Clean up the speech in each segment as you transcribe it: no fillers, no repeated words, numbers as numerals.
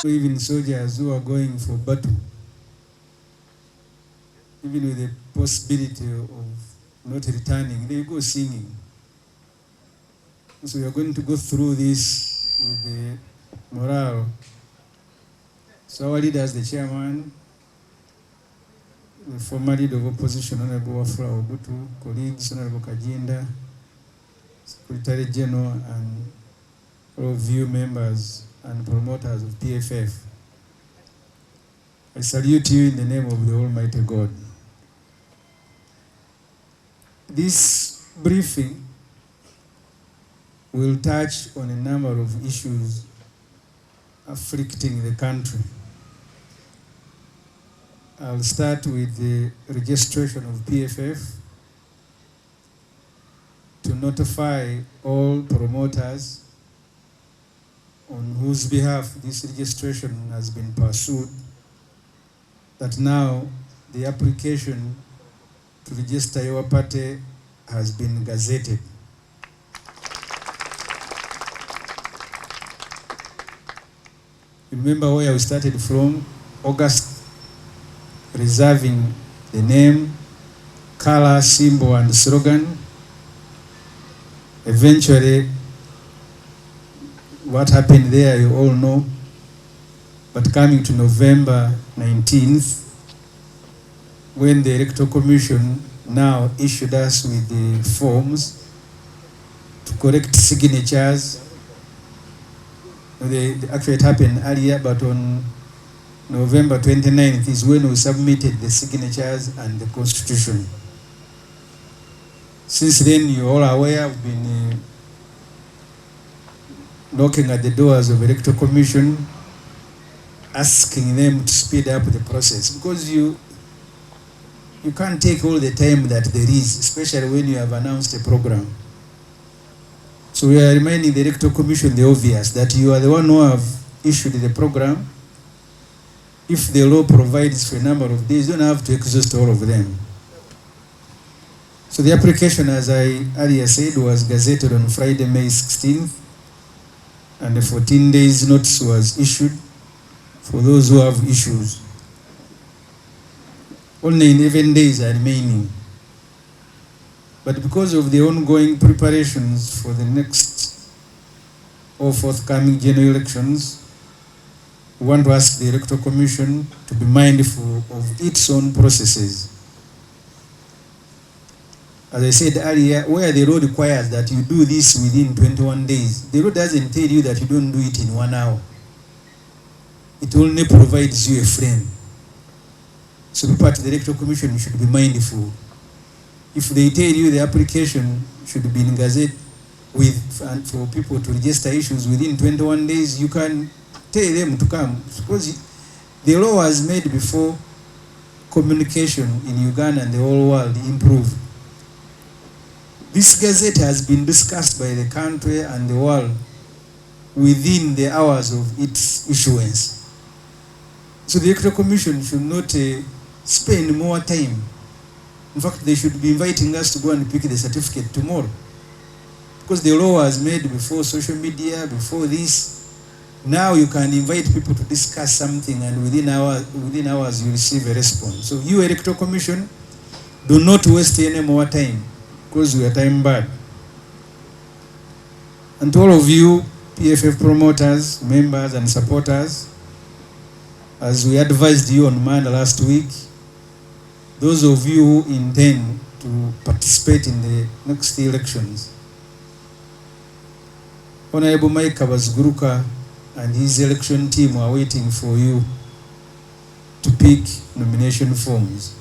Even soldiers who are going for battle, even with the possibility of not returning, they go singing. So we are going to go through this with the morale. So our leader is the chairman, the former leader of opposition, Honorable Wafula Obutu, colleagues, Honorable Kajinda, Secretary General, and all of you members and promoters of PFF. I salute you in the name of the Almighty God. This briefing will touch on a number of issues afflicting the country. I'll start with the registration of PFF to notify all promoters on whose behalf this registration has been pursued that now the application to register your party has been gazetted. Remember where we started from? August, reserving the name, color, symbol, and slogan. Eventually, what happened there, you all know. But coming to November 19th, when the Electoral Commission now issued us with the forms to correct signatures, actually it happened earlier, but on November 29th is when we submitted the signatures and the Constitution. Since then, you're all aware, we've been knocking at the doors of the Electoral Commission, asking them to speed up the process, because you can't take all the time that there is, especially when you have announced a program. So we are reminding the Electoral Commission the obvious, that you are the one who have issued the program. If the law provides for a number of days, you don't have to exhaust all of them. So the application, as I earlier said, was gazetted on Friday, May 16th, and a 14 days notice was issued for those who have issues. Only 11 days are remaining. But because of the ongoing preparations for the next or forthcoming general elections, we want to ask the Electoral Commission to be mindful of its own processes. As I said earlier, where the law requires that you do this within 21 days, the law doesn't tell you that you don't do it in 1 hour. It only provides you a frame. So people at the Electoral Commission should be mindful. If they tell you the application should be in Gazette and for people to register issues within 21 days, you can tell them to come. Suppose the law was made before communication in Uganda and the whole world improved. This Gazette has been discussed by the country and the world within the hours of its issuance. So the Electoral Commission should not spend more time. In fact, they should be inviting us to go and pick the certificate tomorrow. Because the law was made before social media, before this. Now you can invite people to discuss something, and within hours you receive a response. So you, Electoral Commission, do not waste any more time, because we are time bad. And to all of you, PFF promoters, members, and supporters, as we advised you on Monday last week, those of you who intend to participate in the next elections, Honorable Mike Kabazguruka and his election team are waiting for you to pick nomination forms.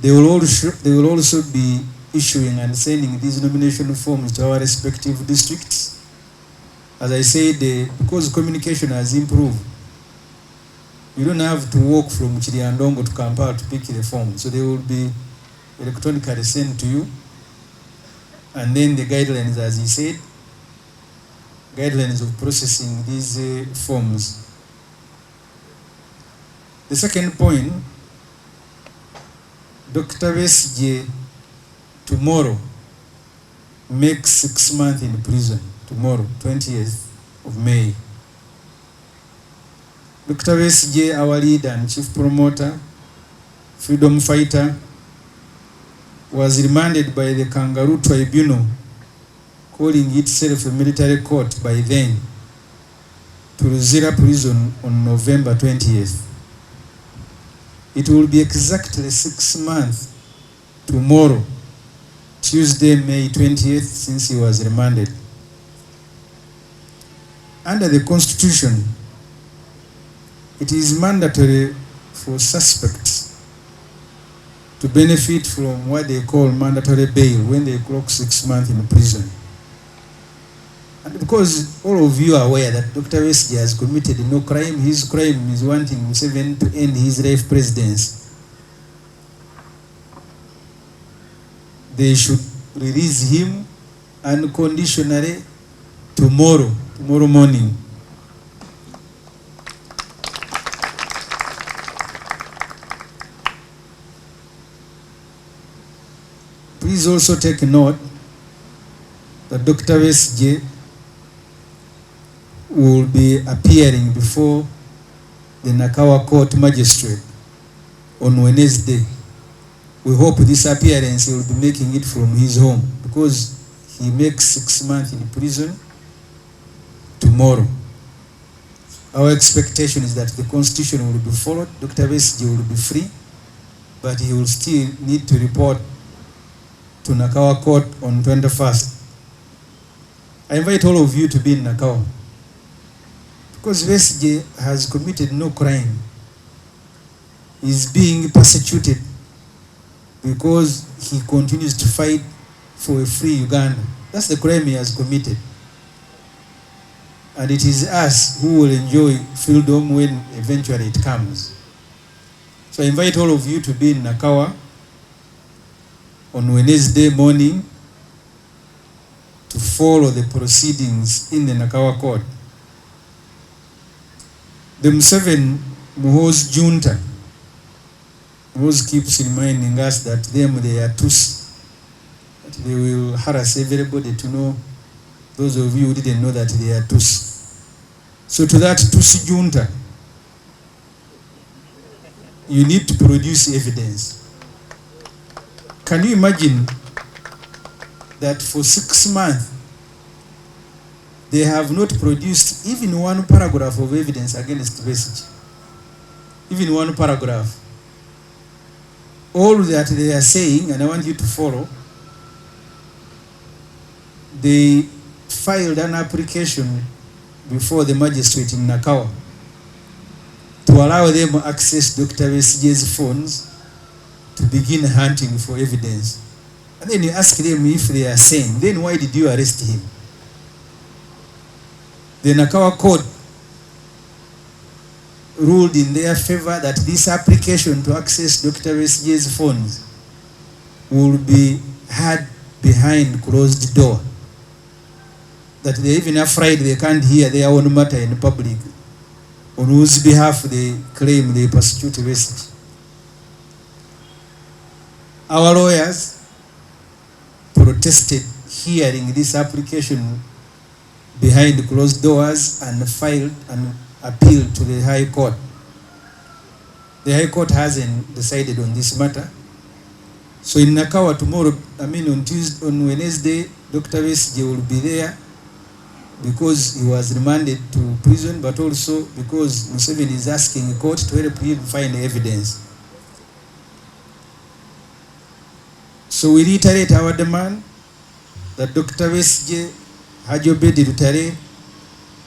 They will also be issuing and sending these nomination forms to our respective districts. As I said, because communication has improved, you don't have to walk from Chiriandongo to Kampala to pick the form. So they will be electronically sent to you. And then the guidelines, as he said, guidelines of processing these forms. The second point, Dr. Besigye tomorrow makes 6 months in prison. Tomorrow, 20th of May. Dr. Besigye, our leader and chief promoter, freedom fighter, was remanded by the Kangaroo Tribunal, calling itself a military court by then, to Luzira prison on November 20th. It will be exactly 6 months tomorrow, Tuesday, May 20th, since he was remanded. Under the Constitution, it is mandatory for suspects to benefit from what they call mandatory bail when they clock 6 months in prison. And because all of you are aware that Dr. Besigye has committed no crime, his crime is wanting Museveni to end his life presidency, they should release him unconditionally tomorrow morning. Please also take note that Dr. Besigye will be appearing before the Nakawa Court Magistrate on Wednesday. We hope this appearance he will be making it from his home, because he makes 6 months in prison tomorrow. Our expectation is that the Constitution will be followed, Dr. Besigye will be free, but he will still need to report to Nakawa Court on 21st. I invite all of you to be in Nakawa, because Besigye has committed no crime. He is being persecuted because he continues to fight for a free Uganda. That's the crime he has committed. And it is us who will enjoy freedom when eventually it comes. So I invite all of you to be in Nakawa on Wednesday morning to follow the proceedings in the Nakawa court. The Museveni Muhoozi junta always keeps reminding us that they are Tutsi, that they will harass everybody to know, those of you who didn't know that they are Tutsi. So to that Tutsi junta, you need to produce evidence. Can you imagine that for 6 months they have not produced even one paragraph of evidence against Besigye? Even one paragraph. All that they are saying, and I want you to follow, they filed an application before the magistrate in Nakawa to allow them access Dr. Besigye's phones to begin hunting for evidence. And then you ask them if they are sane, then why did you arrest him? The Nakawa court ruled in their favor that this application to access Dr. Besigye's phones will be had behind closed door. That they even afraid they can't hear their own matter in public, on whose behalf they claim they persecute Besigye. Our lawyers protested hearing this application behind closed doors and filed an appeal to the High Court. The High Court hasn't decided on this matter. So in Nakawa tomorrow, on Wednesday, Dr. Besigye will be there because he was remanded to prison, but also because Museveni is asking the court to help him find evidence. So we reiterate our demand that Dr. Besigye, Haji Obedi Lutale,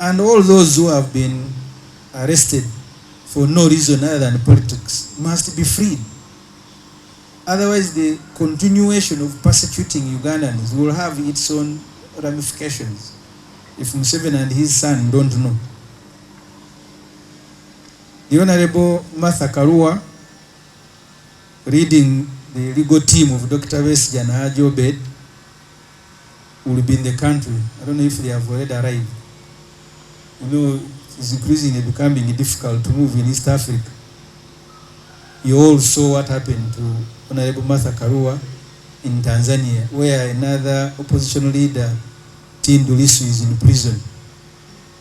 and all those who have been arrested for no reason other than politics must be freed. Otherwise, the continuation of persecuting Ugandans will have its own ramifications if Museveni and his son don't know. The Honorable Martha Karua, leading the legal team of Dr. Besigye and Haji Obed, will be in the country. I don't know if they have already arrived. You know, it's increasingly becoming difficult to move in East Africa. You all saw what happened to Honorable Martha Karua in Tanzania, where another opposition leader, Tundu Lissu, is in prison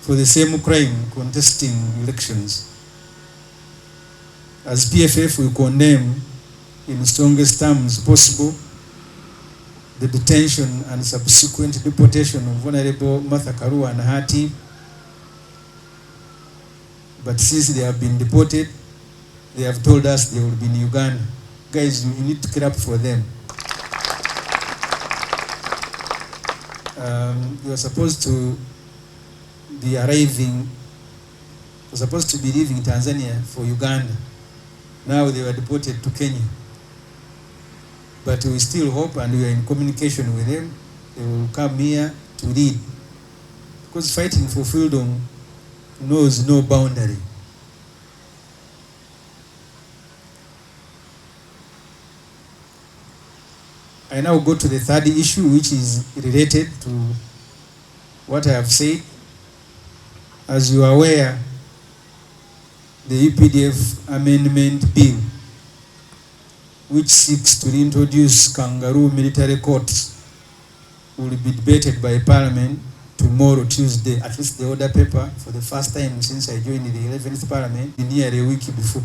for the same crime, contesting elections. As PFF, we condemn in strongest terms possible the detention and subsequent deportation of Honorable Martha Karua and her team. But since they have been deported, they have told us they will be in Uganda. Guys, you need to get up for them. You are supposed to be arriving, you're supposed to be leaving Tanzania for Uganda. Now they were deported to Kenya. But we still hope, and we are in communication with them, they will come here to lead. Because fighting for freedom knows no boundary. I now go to the third issue, which is related to what I have said. As you are aware, the UPDF Amendment Bill, which seeks to reintroduce kangaroo military courts, will be debated by Parliament tomorrow, Tuesday, at least the order paper, for the first time since I joined the 11th Parliament, nearly a week before.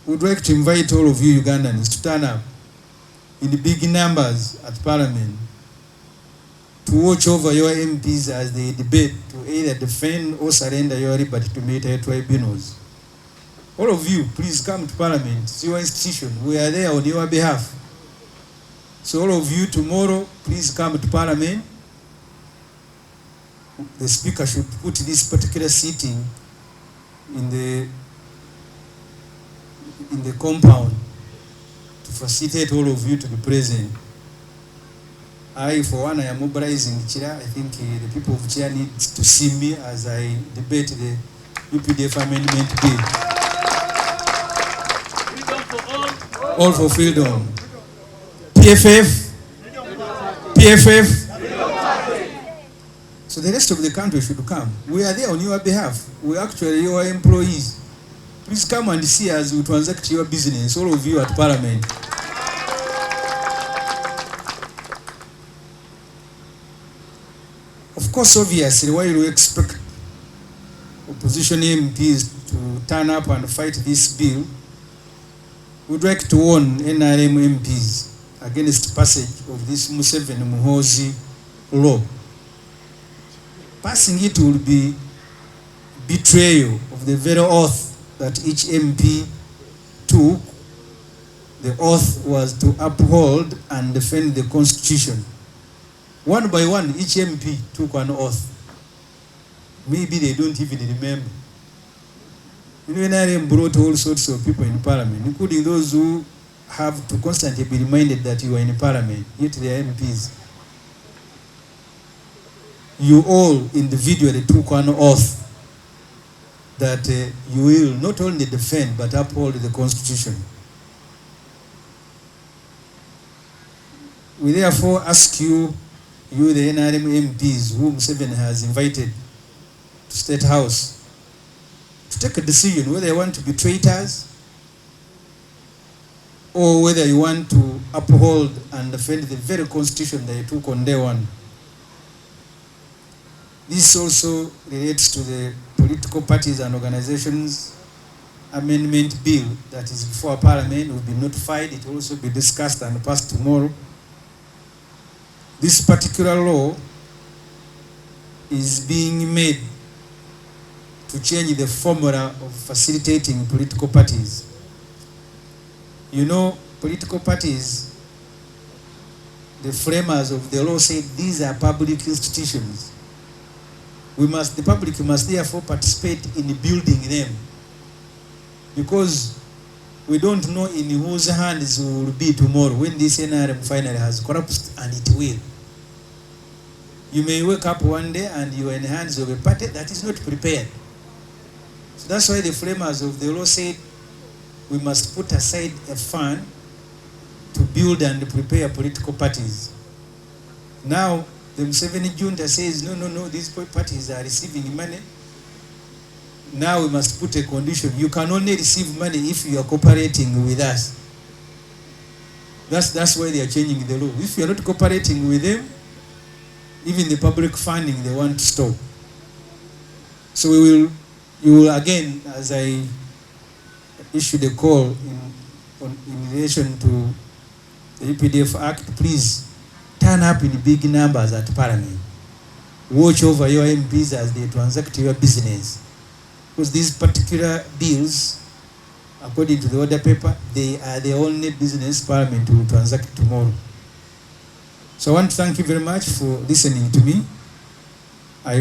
We would like to invite all of you Ugandans to turn up in the big numbers at Parliament to watch over your MPs as they debate to either defend or surrender your liberty to military tribunals. All of you, please come to Parliament. It's your institution. We are there on your behalf. So all of you tomorrow, please come to Parliament. The Speaker should put this particular sitting in the compound to facilitate all of you to be present. I, for one, I am mobilizing Chira. I think the people of Chira need to see me as I debate the UPDF Amendment Bill. All for freedom. PFF. So the rest of the country should come. We are there on your behalf. We are actually your employees. Please come and see us. We transact your business. All of you at Parliament. Of course, obviously, while we expect opposition MPs to turn up and fight this bill, we'd like to warn NRM MPs against passage of this Museveni Muhoozi law. Passing it will be betrayal of the very oath that each MP took. The oath was to uphold and defend the Constitution. One by one, each MP took an oath. Maybe they don't even remember. You know, NRM brought all sorts of people in Parliament, including those who have to constantly be reminded that you are in Parliament, yet they are MPs. You all individually took an oath that you will not only defend but uphold the Constitution. We therefore ask you, the NRM MPs whom Museveni has invited to State House, to take a decision whether you want to be traitors or whether you want to uphold and defend the very Constitution that you took on day one. This also relates to the political parties and organizations amendment bill that is before Parliament. Will be notified. It will also be discussed and passed tomorrow. This particular law is being made to change the formula of facilitating political parties. You know, political parties, the framers of the law said these are public institutions. The public must therefore participate in building them, because we don't know in whose hands we will be tomorrow when this NRM finally has collapsed, and it will. You may wake up one day and you are in the hands of a party that is not prepared. So that's why the framers of the law said we must put aside a fund to build and prepare political parties. Now, the Museveni junta says, no, these parties are receiving money. Now we must put a condition. You can only receive money if you are cooperating with us. That's why they are changing the law. If you are not cooperating with them, even the public funding they want to stop. So you will again, as I issued a call in relation to the UPDF Act. Please turn up in big numbers at Parliament. Watch over your MPs as they transact your business. Because these particular bills, according to the order paper, they are the only business Parliament will transact tomorrow. So I want to thank you very much for listening to me.